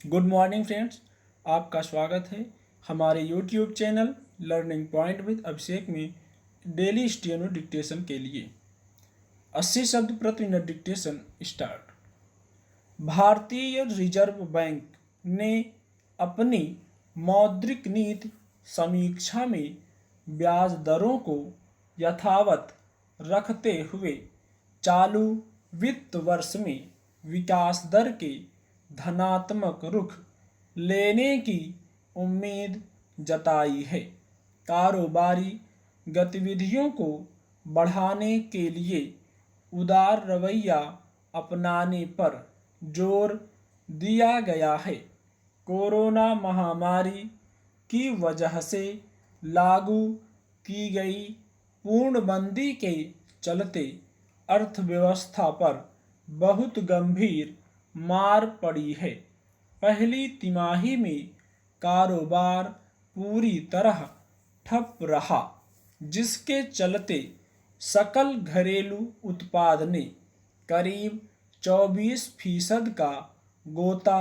Good morning friends, आपका स्वागत है हमारे YouTube channel learning point with Abhishek में डेली स्टेनो डिक्टेशन के लिए 80 शब्द प्रति मिनट डिक्टेशन स्टार्ट। भारतीय रिजर्व बैंक ने अपनी मौद्रिक नीति समीक्षा में ब्याज दरों को यथावत रखते हुए चालू वित्त वर्ष में विकास दर के धनात्मक रुख लेने की उम्मीद जताई है। कारोबारी गतिविधियों को बढ़ाने के लिए उदार रवैया अपनाने पर जोर दिया गया है। कोरोना महामारी की वजह से लागू की गई पूर्णबंदी के चलते अर्थव्यवस्था पर बहुत गंभीर मार पड़ी है। पहली तिमाही में कारोबार पूरी तरह ठप रहा, जिसके चलते सकल घरेलू उत्पाद ने करीब 24% का गोता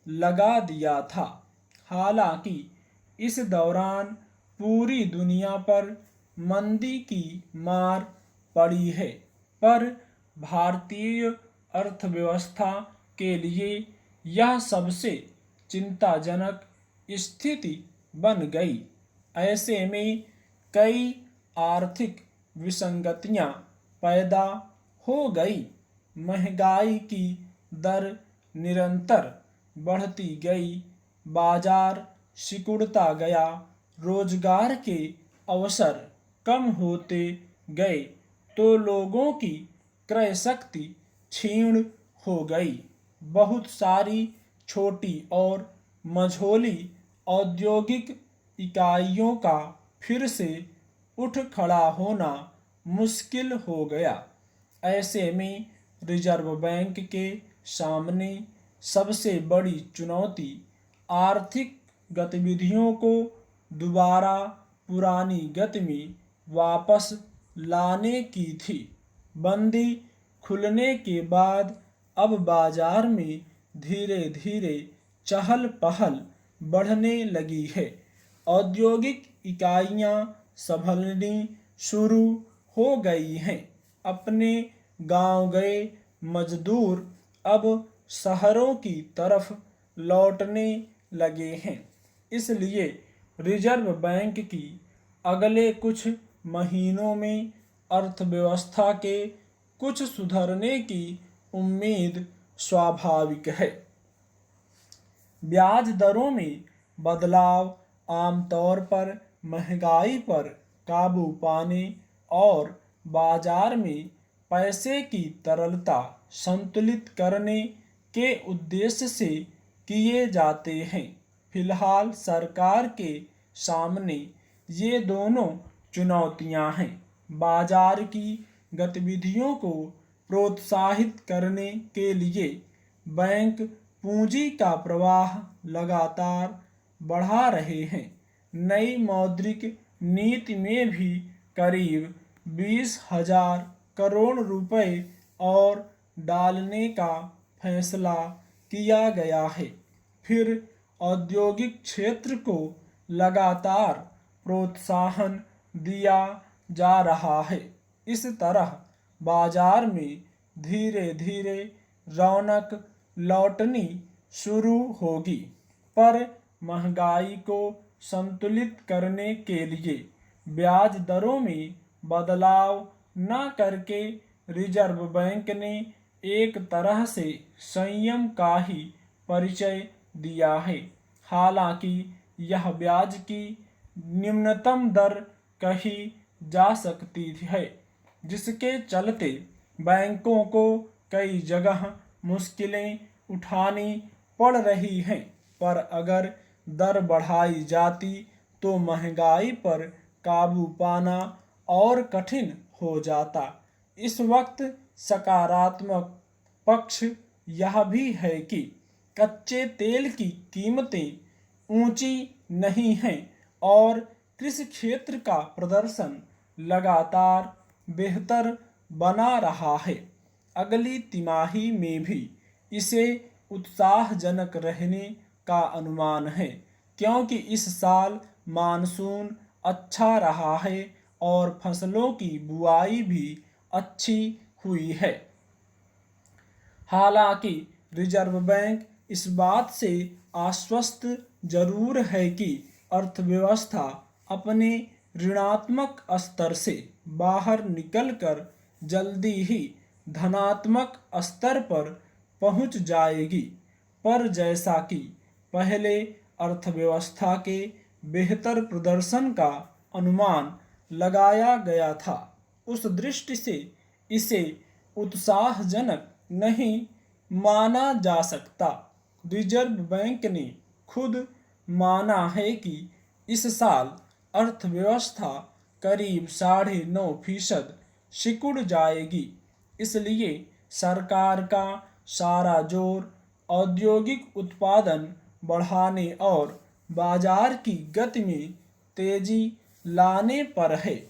लगा दिया था। हालांकि इस दौरान पूरी दुनिया पर मंदी की मार पड़ी है, पर भारतीय अर्थव्यवस्था के लिए यह सबसे चिंताजनक स्थिति बन गई। ऐसे में कई आर्थिक विसंगतियां पैदा हो गई। महंगाई की दर निरंतर बढ़ती गई, बाजार सिकुड़ता गया, रोजगार के अवसर कम होते गए, तो लोगों की क्रय शक्ति क्षीण हो गई। बहुत सारी छोटी और मझोली औद्योगिक इकाइयों का फिर से उठ खड़ा होना मुश्किल हो गया। ऐसे में रिजर्व बैंक के सामने सबसे बड़ी चुनौती आर्थिक गतिविधियों को दोबारा पुरानी गति में वापस लाने की थी। बंदी खुलने के बाद अब बाजार में धीरे धीरे चहल पहल बढ़ने लगी है। औद्योगिक इकाइयां संभलनी शुरू हो गई हैं। अपने गांव गए मजदूर अब शहरों की तरफ लौटने लगे हैं। इसलिए रिजर्व बैंक की अगले कुछ महीनों में अर्थव्यवस्था के कुछ सुधरने की उम्मीद स्वाभाविक है। ब्याज दरों में बदलाव आमतौर पर महंगाई पर काबू पाने और बाजार में पैसे की तरलता संतुलित करने के उद्देश्य से किए जाते हैं। फिलहाल सरकार के सामने ये दोनों चुनौतियां हैं। बाजार की गतिविधियों को प्रोत्साहित करने के लिए बैंक पूंजी का प्रवाह लगातार बढ़ा रहे हैं। नई मौद्रिक नीति में भी करीब 20,000 करोड़ रुपए और डालने का फैसला किया गया है। फिर औद्योगिक क्षेत्र को लगातार प्रोत्साहन दिया जा रहा है। इस तरह बाजार में धीरे धीरे रौनक लौटनी शुरू होगी। पर महंगाई को संतुलित करने के लिए ब्याज दरों में बदलाव न करके रिजर्व बैंक ने एक तरह से संयम का ही परिचय दिया है। हालांकि यह ब्याज की निम्नतम दर कही जा सकती है, जिसके चलते बैंकों को कई जगह मुश्किलें उठानी पड़ रही हैं। पर अगर दर बढ़ाई जाती तो महंगाई पर काबू पाना और कठिन हो जाता। इस वक्त सकारात्मक पक्ष यह भी है कि कच्चे तेल की कीमतें ऊंची नहीं हैं और कृषि क्षेत्र का प्रदर्शन लगातार बेहतर बना रहा है। अगली तिमाही में भी इसे उत्साहजनक रहने का अनुमान है, क्योंकि इस साल मानसून अच्छा रहा है और फसलों की बुआई भी अच्छी हुई है। हालांकि रिजर्व बैंक इस बात से आश्वस्त जरूर है कि अर्थव्यवस्था अपने ऋणात्मक स्तर से बाहर निकलकर जल्दी ही धनात्मक स्तर पर पहुंच जाएगी। पर जैसा कि पहले अर्थव्यवस्था के बेहतर प्रदर्शन का अनुमान लगाया गया था, उस दृष्टि से इसे उत्साहजनक नहीं माना जा सकता। रिजर्व बैंक ने खुद माना है कि इस साल अर्थव्यवस्था करीब 9.5% सिकुड़ जाएगी। इसलिए सरकार का सारा जोर औद्योगिक उत्पादन बढ़ाने और बाजार की गति में तेजी लाने पर है।